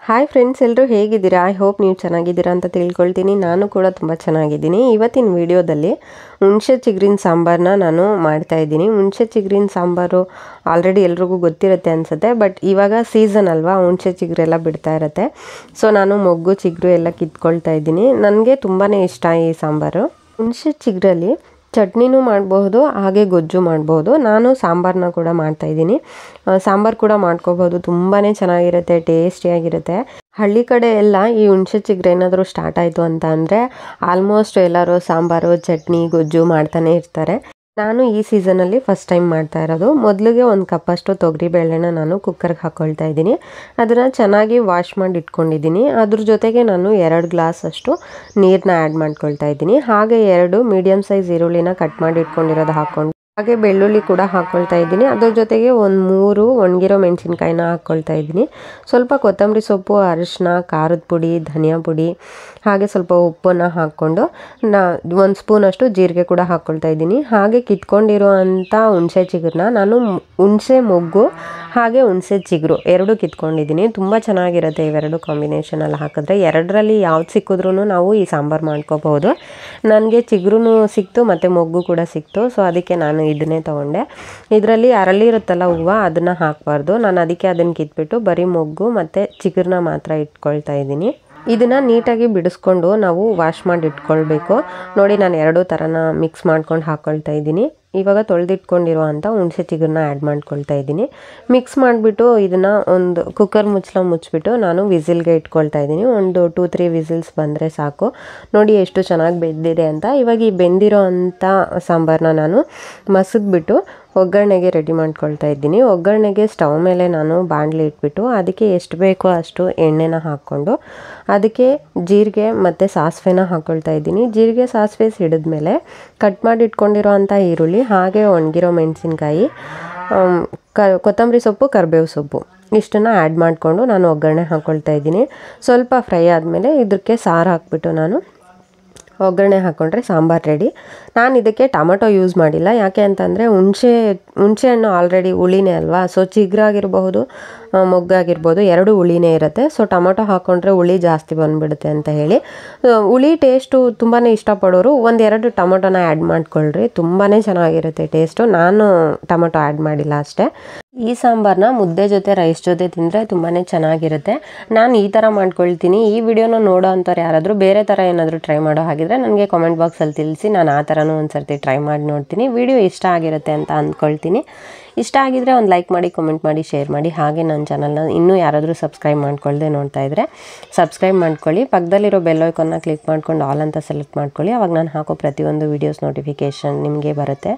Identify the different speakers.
Speaker 1: Hi friends, ಎಲ್ಲರೂ ಹೇಗಿದ್ದೀರಾ? I hope ನೀವು ಚೆನ್ನಾಗಿದ್ದೀರಾ ಅಂತ ತಿಳ್ಕೊಳ್ತೀನಿ. ನಾನು ಕೂಡ ತುಂಬ ಚೆನ್ನಾಗಿದ್ದೀನಿ. ಇವತ್ತಿನ ವಿಡಿಯೋದಲ್ಲಿ ಹುಣಸೆ ಚಿಗುರಿನ ಸಾಂಬಾರನ್ನ ನಾನು ಮಾಡ್ತಾಯಿದ್ದೀನಿ. ಹುಣಸೆ ಚಿಗುರಿನ ಸಾಂಬಾರು ಆಲ್ರೆಡಿ ಎಲ್ರಿಗೂ ಗೊತ್ತಿರುತ್ತೆ ಅನಿಸುತ್ತೆ. ಬಟ್ ಇವಾಗ ಸೀಸನ್ ಅಲ್ವಾ, ಹುಣಸೆ ಚಿಗುರೆಲ್ಲ ಬಿಡ್ತಾ ಇರುತ್ತೆ. ಸೊ ನಾನು ಮೊಗ್ಗು ಚಿಗುರು ಎಲ್ಲ ಕಿತ್ಕೊಳ್ತಾ ಇದ್ದೀನಿ. ನನಗೆ ತುಂಬಾ ಇಷ್ಟ ಈ ಸಾಂಬಾರು. ಹುಣಸೆ ಚಿಗುರಲ್ಲಿ ಚಟ್ನಿನೂ ಮಾಡಬಹುದು, ಹಾಗೆ ಗೊಜ್ಜು ಮಾಡಬಹುದು. ನಾನು ಸಾಂಬಾರನ್ನ ಕೂಡ ಮಾಡ್ತಾಯಿದ್ದೀನಿ. ಸಾಂಬಾರು ಕೂಡ ಮಾಡ್ಕೋಬಹುದು, ತುಂಬಾ ಚೆನ್ನಾಗಿರುತ್ತೆ, ಟೇಸ್ಟಿಯಾಗಿರುತ್ತೆ. ಹಳ್ಳಿ ಕಡೆ ಎಲ್ಲ ಈ ಹುಣಸೆ ಚಿಗುರು ಏನಾದರೂ ಸ್ಟಾರ್ಟ್ ಆಯಿತು ಅಂತ ಅಂದರೆ ಆಲ್ಮೋಸ್ಟ್ ಎಲ್ಲರೂ ಸಾಂಬಾರು, ಚಟ್ನಿ, ಗೊಜ್ಜು ಮಾಡ್ತಾನೆ ಇರ್ತಾರೆ. ನಾನು ಈ ಸೀಸನಲ್ಲಿ ಫಸ್ಟ್ ಟೈಮ್ ಮಾಡ್ತಾ ಇರೋದು. ಮೊದಲಿಗೆ ಒಂದು ಕಪ್ಪಷ್ಟು ತೊಗರಿಬೇಳೆನ ನಾನು ಕುಕ್ಕರ್ಗೆ ಹಾಕ್ಕೊಳ್ತಾ ಇದ್ದೀನಿ. ಅದನ್ನು ಚೆನ್ನಾಗಿ ವಾಶ್ ಮಾಡಿ ಇಟ್ಕೊಂಡಿದ್ದೀನಿ. ಅದ್ರ ಜೊತೆಗೆ ನಾನು 2 ಗ್ಲಾಸ್ ಅಷ್ಟು ನೀರನ್ನ ಆ್ಯಡ್ ಮಾಡ್ಕೊಳ್ತಾ ಇದ್ದೀನಿ. ಹಾಗೆ 2 ಮೀಡಿಯಮ್ ಸೈಜ್ ಈರುಳ್ಳಿನ ಕಟ್ ಮಾಡಿ ಇಟ್ಕೊಂಡಿರೋದು ಹಾಕ್ಕೊಂಡು, ಹಾಗೆ ಬೆಳ್ಳುಳ್ಳಿ ಕೂಡ ಹಾಕ್ಕೊಳ್ತಾ ಇದ್ದೀನಿ. ಅದ್ರ ಜೊತೆಗೆ ಒಂದು 3 ಒಣಗಿರೋ ಮೆಣಸಿನ್ಕಾಯಿನ ಹಾಕ್ಕೊಳ್ತಾ ಇದ್ದೀನಿ. ಸ್ವಲ್ಪ ಕೊತ್ತಂಬರಿ ಸೊಪ್ಪು, ಅರಿಶಿನ, ಖಾರದ ಪುಡಿ, ಧನಿಯಾ ಪುಡಿ, ಹಾಗೆ ಸ್ವಲ್ಪ ಉಪ್ಪನ್ನು ಹಾಕ್ಕೊಂಡು 1 ಸ್ಪೂನಷ್ಟು ಜೀರಿಗೆ ಕೂಡ ಹಾಕ್ಕೊಳ್ತಾ ಇದ್ದೀನಿ. ಹಾಗೆ ಕಿತ್ಕೊಂಡಿರೋ ಅಂಥ ಹುಣಸೆ ಚಿಗುರನ್ನ ನಾನು ಹುಣಸೆ ಮೊಗ್ಗು ಹಾಗೆ ಹುಣಸೆ ಚಿಗುರು 2 ಕಿತ್ಕೊಂಡಿದ್ದೀನಿ. ತುಂಬ ಚೆನ್ನಾಗಿರುತ್ತೆ ಇವೆರಡು ಕಾಂಬಿನೇಷನಲ್ಲಿ ಹಾಕಿದ್ರೆ. ಎರಡರಲ್ಲಿ ಯಾವ್ದು ಸಿಕ್ಕಿದ್ರೂ ನಾವು ಈ ಸಾಂಬಾರು ಮಾಡ್ಕೋಬಹುದು. ನನಗೆ ಚಿಗುರು ಸಿಕ್ತು ಮತ್ತು ಮೊಗ್ಗು ಕೂಡ ಸಿಕ್ತು. ಸೊ ಅದಕ್ಕೆ ನಾನು ಇದನ್ನೇ ತೊಗೊಂಡೆ. ಇದರಲ್ಲಿ ಅರಳಿರುತ್ತಲ್ಲ ಹೂವು, ಅದನ್ನು ಹಾಕಬಾರ್ದು. ನಾನು ಅದಕ್ಕೆ ಅದನ್ನು ಕಿತ್ಬಿಟ್ಟು ಬರೀ ಮೊಗ್ಗು ಮತ್ತು ಚಿಗುರನ್ನ ಮಾತ್ರ ಇಟ್ಕೊಳ್ತಾ ಇದ್ದೀನಿ. ಇದನ್ನು ನೀಟಾಗಿ ಬಿಡಿಸ್ಕೊಂಡು ನಾವು ವಾಶ್ ಮಾಡಿ ಇಟ್ಕೊಳ್ಬೇಕು. ನೋಡಿ, ನಾನು 2 ಥರನ ಮಿಕ್ಸ್ ಮಾಡ್ಕೊಂಡು ಹಾಕ್ಕೊಳ್ತಾ ಇದ್ದೀನಿ. ಇವಾಗ ತೊಳೆದಿಟ್ಕೊಂಡಿರೋ ಅಂಥ ಹುಣಸೆ ಚಿಗುರನ್ನ ಆ್ಯಡ್ ಮಾಡ್ಕೊಳ್ತಾ ಇದ್ದೀನಿ. ಮಿಕ್ಸ್ ಮಾಡಿಬಿಟ್ಟು ಇದನ್ನು ಒಂದು ಕುಕ್ಕರ್ ಮುಚ್ಚಿಬಿಟ್ಟು ನಾನು ವಿಸಿಲ್ಗೆ ಇಟ್ಕೊಳ್ತಾ ಇದ್ದೀನಿ. ಒಂದು 2-3 ವಿಸಿಲ್ಸ್ ಬಂದರೆ ಸಾಕು. ನೋಡಿ ಎಷ್ಟು ಚೆನ್ನಾಗಿ ಬೆಂದಿದೆ ಅಂತ. ಇವಾಗ ಈ ಬೆಂದಿರೋ ಅಂಥ ಸಾಂಬಾರನ್ನ ನಾನು ಮಸದ್ಬಿಟ್ಟು ಒಗ್ಗರಣೆಗೆ ರೆಡಿ ಮಾಡ್ಕೊಳ್ತಾ ಇದ್ದೀನಿ. ಒಗ್ಗರಣೆಗೆ ಸ್ಟವ್ ಮೇಲೆ ನಾನು ಬಾಣಲಿ ಇಟ್ಬಿಟ್ಟು ಅದಕ್ಕೆ ಎಷ್ಟು ಬೇಕೋ ಅಷ್ಟು ಎಣ್ಣೆನ ಹಾಕ್ಕೊಂಡು ಅದಕ್ಕೆ ಜೀರಿಗೆ ಮತ್ತು ಸಾಸಿವೆನ ಹಾಕ್ಕೊಳ್ತಾ ಇದ್ದೀನಿ. ಜೀರಿಗೆ ಸಾಸಿವೆ ಸಿಡಿದ್ಮೇಲೆ ಕಟ್ ಮಾಡಿ ಇಟ್ಕೊಂಡಿರೋ ಅಂಥ ಈರುಳ್ಳಿ, ಹಾಗೆ ಒಣಗಿರೋ ಮೆಣಸಿನ್ಕಾಯಿ, ಕೊತ್ತಂಬರಿ ಸೊಪ್ಪು, ಕರಿಬೇವು ಸೊಪ್ಪು ಇಷ್ಟನ್ನು ಆ್ಯಡ್ ಮಾಡಿಕೊಂಡು ನಾನು ಒಗ್ಗರಣೆ ಹಾಕ್ಕೊಳ್ತಾ ಇದ್ದೀನಿ. ಸ್ವಲ್ಪ ಫ್ರೈ ಆದಮೇಲೆ ಇದಕ್ಕೆ ಸಾರು ಹಾಕ್ಬಿಟ್ಟು ನಾನು ಒಗ್ಗರಣೆ ಹಾಕ್ಕೊಂಡ್ರೆ ಸಾಂಬಾರು ರೆಡಿ. ನಾನು ಇದಕ್ಕೆ ಟೊಮಟೊ ಯೂಸ್ ಮಾಡಿಲ್ಲ. ಯಾಕೆ ಅಂತಂದರೆ ಹುಣಸೆ ಹಣ್ಣು ಆಲ್ರೆಡಿ ಹುಳಿನೇ ಅಲ್ವಾ. ಸೊ ಚಿಗುರಾಗಿರ್ಬಹುದು, ಮೊಗ್ಗಾಗಿರ್ಬೋದು, 2 ಹುಳಿನೇ ಇರುತ್ತೆ. ಸೊ ಟೊಮಟೊ ಹಾಕ್ಕೊಂಡ್ರೆ ಹುಳಿ ಜಾಸ್ತಿ ಬಂದುಬಿಡುತ್ತೆ ಅಂತ ಹೇಳಿ, ಹುಳಿ ಟೇಸ್ಟು ತುಂಬಾ ಇಷ್ಟಪಡೋರು 1-2 ಟೊಮೊಟೊನ ಆ್ಯಡ್ ಮಾಡ್ಕೊಳ್ರಿ, ತುಂಬಾ ಚೆನ್ನಾಗಿರುತ್ತೆ ಟೇಸ್ಟು. ನಾನು ಟೊಮೊಟೊ ಆ್ಯಡ್ ಮಾಡಿಲ್ಲ ಅಷ್ಟೇ. ಈ ಸಾಂಬಾರನ್ನ ಮುದ್ದೆ ಜೊತೆ, ರೈಸ್ ಜೊತೆ ತಿಂದರೆ ತುಂಬಾ ಚೆನ್ನಾಗಿರುತ್ತೆ. ನಾನು ಈ ಥರ ಮಾಡ್ಕೊಳ್ತೀನಿ. ಈ ವಿಡಿಯೋನ ನೋಡೋ ಅಂಥವ್ರು ಯಾರಾದರೂ ಬೇರೆ ಥರ ಏನಾದರೂ ಟ್ರೈ ಮಾಡೋ ಹಾಗಿದ್ರೆ ನನಗೆ ಕಾಮೆಂಟ್ ಬಾಕ್ಸಲ್ಲಿ ತಿಳಿಸಿ. ನಾನು ಆ ಥರನೂ ಒಂದು ಸರ್ತಿ ಟ್ರೈ ಮಾಡಿ ನೋಡ್ತೀನಿ. ವಿಡಿಯೋ ಇಷ್ಟ ಆಗಿರುತ್ತೆ ಅಂತ ಅಂದ್ಕೊಳ್ತೀನಿ. ಇಷ್ಟ ಆಗಿದರೆ ಒಂದು ಲೈಕ್ ಮಾಡಿ, ಕಮೆಂಟ್ ಮಾಡಿ, ಶೇರ್ ಮಾಡಿ. ಹಾಗೆ ನನ್ನ ಚಾನಲ್ನ ಇನ್ನೂ ಯಾರಾದರೂ ಸಬ್ಸ್ಕ್ರೈಬ್ ಮಾಡ್ಕೊಳ್ಳದೆ ನೋಡ್ತಾ ಇದ್ದರೆ ಸಬ್ಸ್ಕ್ರೈಬ್ ಮಾಡ್ಕೊಳ್ಳಿ. ಪಕ್ಕದಲ್ಲಿರೋ ಬೆಲ್ ಐಕಾನ್ನ ಕ್ಲಿಕ್ ಮಾಡ್ಕೊಂಡು ಆಲ್ ಅಂತ ಸೆಲೆಕ್ಟ್ ಮಾಡ್ಕೊಳ್ಳಿ. ಅವಾಗ ನಾನು ಹಾಕೋ ಪ್ರತಿಯೊಂದು ವೀಡಿಯೋಸ್ ನೋಟಿಫಿಕೇಷನ್ ನಿಮಗೆ ಬರುತ್ತೆ.